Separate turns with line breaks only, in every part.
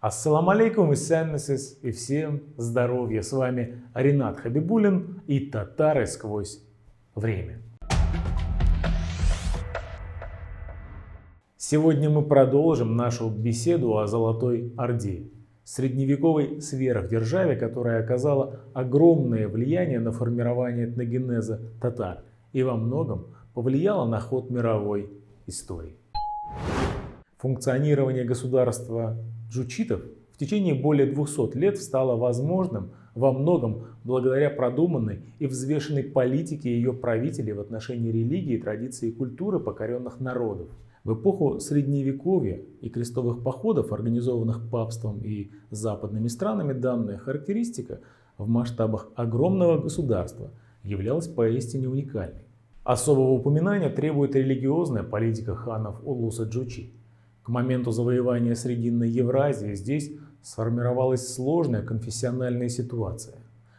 Ассаламу алейкум, и всем здоровья. С вами Ринат Хабибуллин и татары сквозь время. Сегодня мы продолжим нашу беседу о Золотой Орде, средневековой сверхдержаве, которая оказала огромное влияние на формирование этногенеза татар и во многом повлияла на ход мировой истории. Функционирование государства джучитов в течение более 200 лет стало возможным во многом благодаря продуманной и взвешенной политике ее правителей в отношении религии, традиций и культуры покоренных народов. В эпоху Средневековья и крестовых походов, организованных папством и западными странами, данная характеристика в масштабах огромного государства являлась поистине уникальной. Особого упоминания требует религиозная политика ханов Улуса Джучи. К моменту завоевания Срединной Евразии здесь сформировалась сложная конфессиональная ситуация.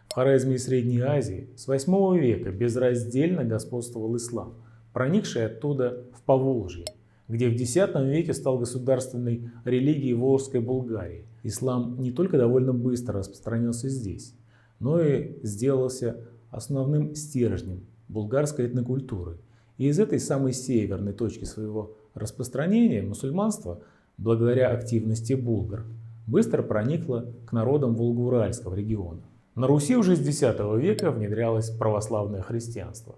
В Хорезме и Средней Азии с 8 века безраздельно господствовал ислам, проникший оттуда в Поволжье, где в X веке стал государственной религией Волжской Булгарии. Ислам не только довольно быстро распространился здесь, но и сделался основным стержнем булгарской этнокультуры. И из этой самой северной точки своего распространения мусульманство, благодаря активности булгар, быстро проникло к народам Волго-Уральского региона. На Руси уже с X века внедрялось православное христианство.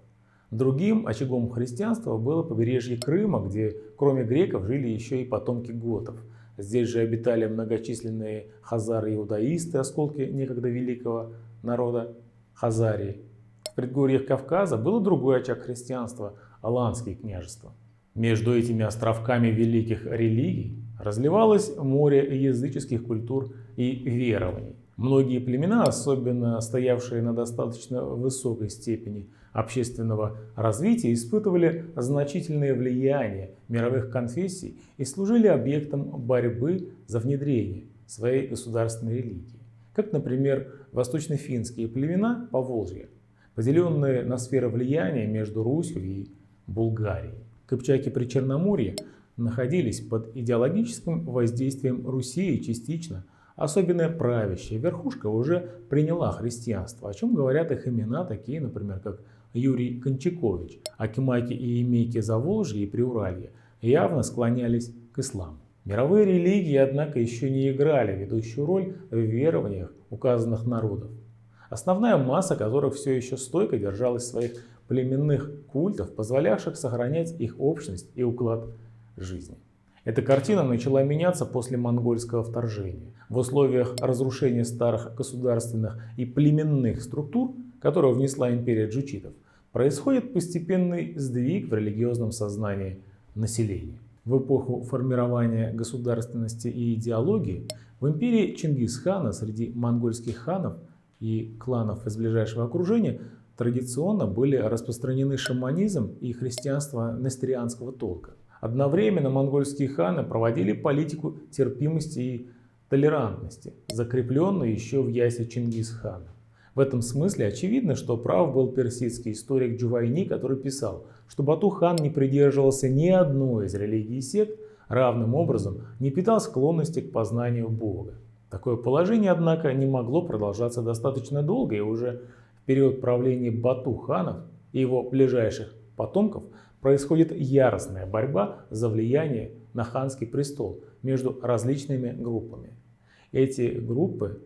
Другим очагом христианства было побережье Крыма, где кроме греков жили еще и потомки готов. Здесь же обитали многочисленные хазары-иудаисты, осколки некогда великого народа Хазарии. В предгорьях Кавказа был и другой очаг христианства – Аланские княжества. Между этими островками великих религий разливалось море языческих культур и верований. Многие племена, особенно стоявшие на достаточно высокой степени общественного развития, испытывали значительное влияние мировых конфессий и служили объектом борьбы за внедрение своей государственной религии. Как, например, восточно-финские племена Поволжья, поделенные на сферы влияния между Русью и Булгарией. Кыпчаки при Черноморье находились под идеологическим воздействием Руси и частично особенная правящая верхушка уже приняла христианство, о чем говорят их имена, такие, например, как Юрий Кончакович. Акимаки и Емейки Заволжья и Приуралья явно склонялись к исламу. Мировые религии, однако, еще не играли ведущую роль в верованиях указанных народов, основная масса которых все еще стойко держалась своих племенных культов, позволявших сохранять их общность и уклад жизни. Эта картина начала меняться после монгольского вторжения. В условиях разрушения старых государственных и племенных структур, которую внесла империя джучитов, происходит постепенный сдвиг в религиозном сознании населения. В эпоху формирования государственности и идеологии в империи Чингисхана среди монгольских ханов и кланов из ближайшего окружения традиционно были распространены шаманизм и христианство несторианского толка. Одновременно монгольские ханы проводили политику терпимости и толерантности, закрепленную еще в ясе Чингисхана. В этом смысле очевидно, что прав был персидский историк Джувайни, который писал, что Бату-хан не придерживался ни одной из религий и сект, равным образом не питал склонности к познанию Бога. Такое положение, однако, не могло продолжаться достаточно долго, и уже в период правления Бату-ханов и его ближайших потомков происходит яростная борьба за влияние на ханский престол между различными группами. Эти группы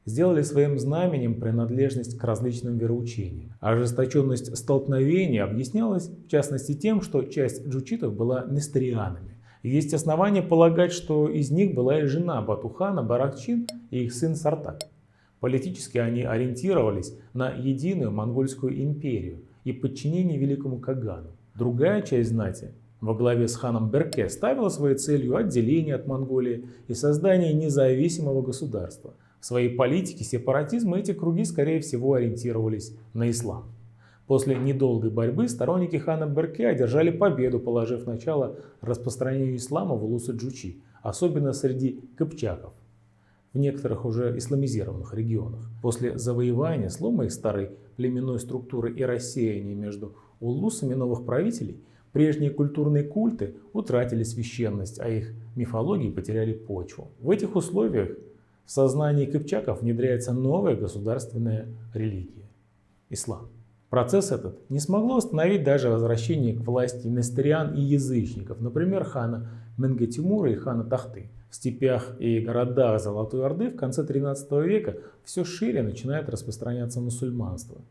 сделали своим знаменем принадлежность к различным вероучениям. Ожесточенность столкновений объяснялась в частности тем, что часть джучитов была несторианами. Есть основания полагать, что из них была и жена Бату-хана Баракчин и их сын Сартак. Политически они ориентировались на единую монгольскую империю и подчинение великому Кагану. Другая часть знати во главе с ханом Берке ставила своей целью отделение от Монголии и создание независимого государства. В своей политике сепаратизма эти круги, скорее всего, ориентировались на ислам. После недолгой борьбы сторонники хана Берке одержали победу, положив начало распространению ислама в Улуса-Джучи, особенно среди кыпчаков в некоторых уже исламизированных регионах. После завоевания, слома их старой племенной структуры и рассеяния между улусами новых правителей, Прежние культурные культы утратили священность, а их мифологии потеряли почву. В этих условиях в сознании кыпчаков внедряется новая государственная религия – ислам. Процесс этот не смогло остановить даже возвращение к власти несториан и язычников, например, хана Менгы Тимура и хана Тахты. В степях и городах Золотой Орды в конце XIII века все шире начинает распространяться мусульманство.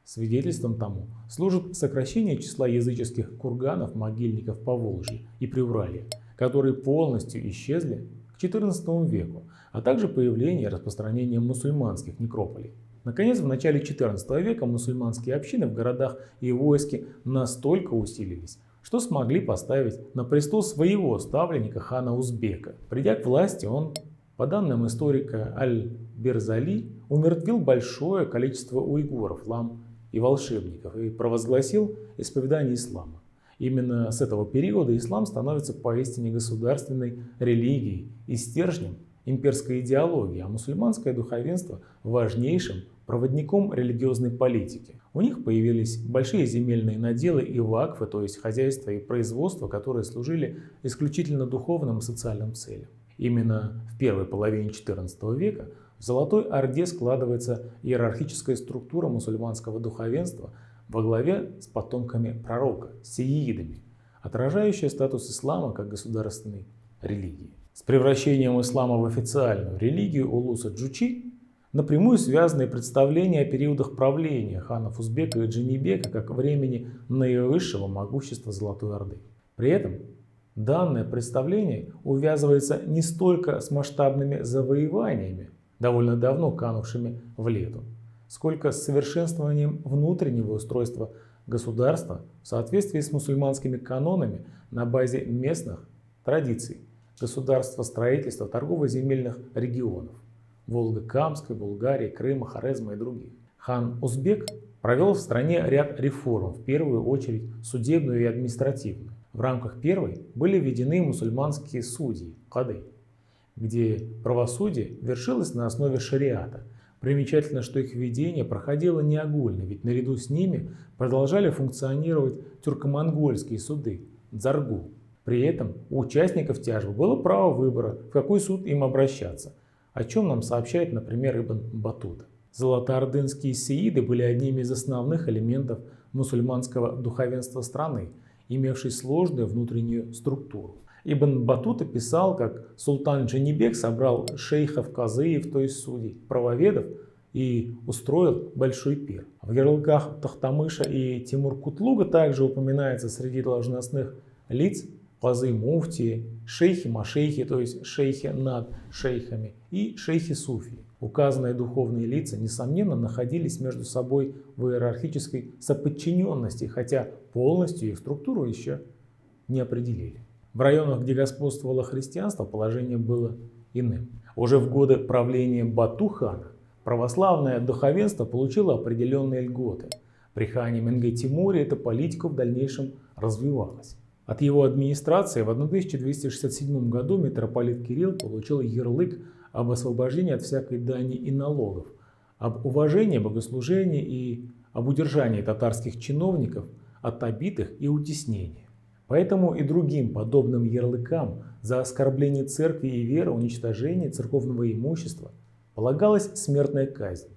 Свидетельством тому служит сокращение числа языческих курганов, могильников Поволжья и Приуралья, которые полностью исчезли к XIV веку, а также появление и распространение мусульманских некрополей. Наконец, в начале XIV века мусульманские общины в городах и войске настолько усилились, что смогли поставить на престол своего ставленника хана Узбека. Придя к власти, он, по данным историка Аль-Берзали, умертвил большое количество уйгуров, лам и волшебников и провозгласил исповедание ислама. Именно с этого периода ислам становится поистине государственной религией и стержнем имперской идеологии, а мусульманское духовенство – важнейшим проводником религиозной политики. У них появились большие земельные наделы и вакфы, то есть хозяйство и производство, которые служили исключительно духовным и социальным целям. Именно в первой половине XIV века в Золотой Орде складывается иерархическая структура мусульманского духовенства во главе с потомками пророка, сиидами, отражающая статус ислама как государственной религии. С превращением ислама в официальную религию улуса Джучи напрямую связаны представления о периодах правления ханов Узбека и Джанибека как времени наивысшего могущества Золотой Орды. При этом данное представление увязывается не столько с масштабными завоеваниями, довольно давно канувшими в лету, сколько с совершенствованием внутреннего устройства государства в соответствии с мусульманскими канонами на базе местных традиций государства, строительства, торгово-земельных регионов Волго-Камской, Булгарии, Крыма, Хорезма и других. Хан Узбек провел в стране ряд реформ, в первую очередь судебную и административную. В рамках первой были введены мусульманские судьи, кады, где правосудие вершилось на основе шариата. Примечательно, что их введение проходило не огульно, ведь наряду с ними продолжали функционировать тюрко-монгольские суды, дзаргу. При этом у участников тяжбы было право выбора, в какой суд им обращаться, о чем нам сообщает, например, Ибн Батута. Золотоордынские сеиды были одними из основных элементов мусульманского духовенства страны, имевшей сложную внутреннюю структуру. Ибн Батута писал, как султан Джанибек собрал шейхов, казыев, то есть судей, правоведов, и устроил большой пир. В ярлыках Тохтамыша и Тимур-Кутлуга также упоминается среди должностных лиц казы муфтии, шейхи-машейхи, то есть шейхи над шейхами, и шейхи-суфии. Указанные духовные лица, несомненно, находились между собой в иерархической соподчиненности, хотя полностью их структуру еще не определили. В районах, где господствовало христианство, положение было иным. Уже в годы правления Бату-хана православное духовенство получило определенные льготы. При хане Менгы Тимуре эта политика в дальнейшем развивалась. От его администрации в 1267 году митрополит Кирилл получил ярлык об освобождении от всякой дани и налогов, об уважении богослужения и об удержании татарских чиновников от обид и утеснения. Поэтому и другим подобным ярлыкам за оскорбление церкви и веры, уничтожение церковного имущества полагалась смертная казнь.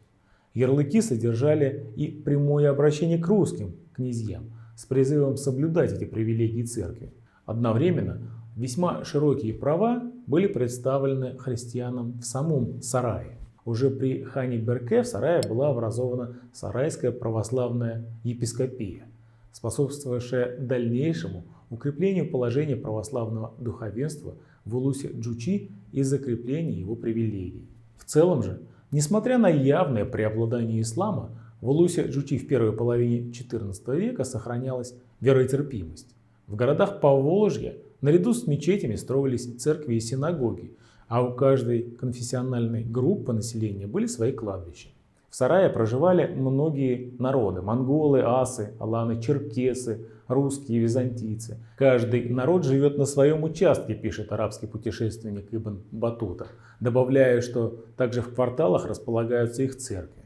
Ярлыки содержали и прямое обращение к русским князьям с призывом соблюдать эти привилегии церкви. Одновременно весьма широкие права были представлены христианам в самом сарае. Уже при хане Берке в сарае была образована Сарайская православная епископия, способствовавшая дальнейшему укреплению положения православного духовенства в улусе Джучи и закреплению его привилегий. В целом же, несмотря на явное преобладание ислама, в улусе Джучи в первой половине XIV века сохранялась веротерпимость. В городах Поволжья наряду с мечетями строились церкви и синагоги, а у каждой конфессиональной группы населения были свои кладбища. В сарае проживали многие народы – монголы, асы, аланы, черкесы, русские, византийцы. Каждый народ живет на своем участке, пишет арабский путешественник Ибн Батута, добавляя, что также в кварталах располагаются их церкви.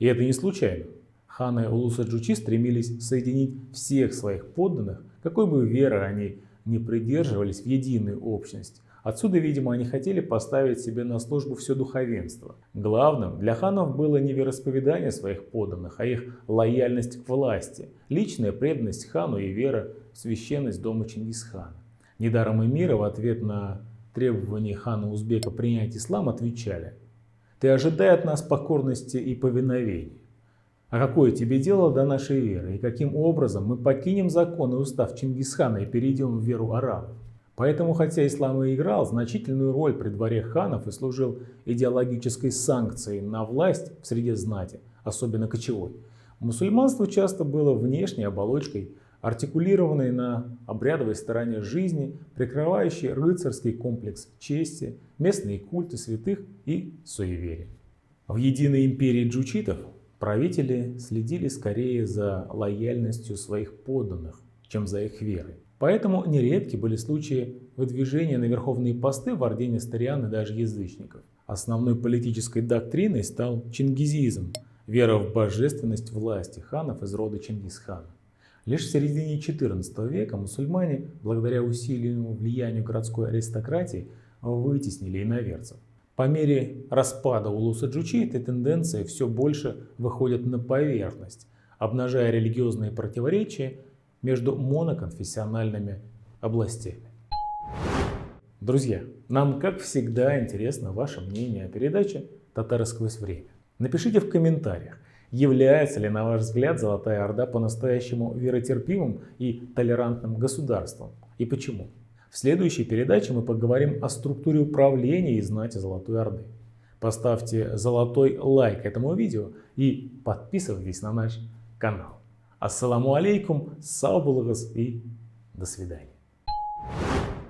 И это не случайно. Ханы улуса Джучи стремились соединить всех своих подданных какой бы веры они ни придерживались в единую общность. Отсюда, видимо, они хотели поставить себе на службу все духовенство. Главным для ханов было не вероисповедание своих подданных, а их лояльность к власти, личная преданность хану и вера в священность дома Чингисхана. Недаром эмиры в ответ на требования хана Узбека принять ислам отвечали: «Ты ожидай от нас покорности и повиновения. А какое тебе дело до нашей веры, и каким образом мы покинем закон и устав Чингисхана и перейдем в веру арабов?» Поэтому, хотя ислам и играл значительную роль при дворе ханов и служил идеологической санкцией на власть в среде знати, особенно кочевой, мусульманство часто было внешней оболочкой, артикулированной на обрядовой стороне жизни, прикрывающей рыцарский комплекс чести, местные культы святых и суеверия. В единой империи джучитов правители следили скорее за лояльностью своих подданных, чем за их верой. Поэтому нередки были случаи выдвижения на верховные посты в орде нестариан и даже язычников. Основной политической доктриной стал чингизизм, вера в божественность власти ханов из рода Чингисхана. Лишь в середине XIV века мусульмане, благодаря усиленному влиянию городской аристократии, вытеснили иноверцев. По мере распада улуса джучит эти тенденции все больше выходят на поверхность, обнажая религиозные противоречия между моноконфессиональными областями. Друзья, нам, как всегда, интересно ваше мнение о передаче «Татары сквозь время». Напишите в комментариях, является ли, на ваш взгляд, Золотая Орда по-настоящему веротерпимым и толерантным государством, и почему. В следующей передаче мы поговорим о структуре управления и знати Золотой Орды. Поставьте золотой лайк этому видео и подписывайтесь на наш канал. Ассаламу алейкум, сау булыгыз и до свидания.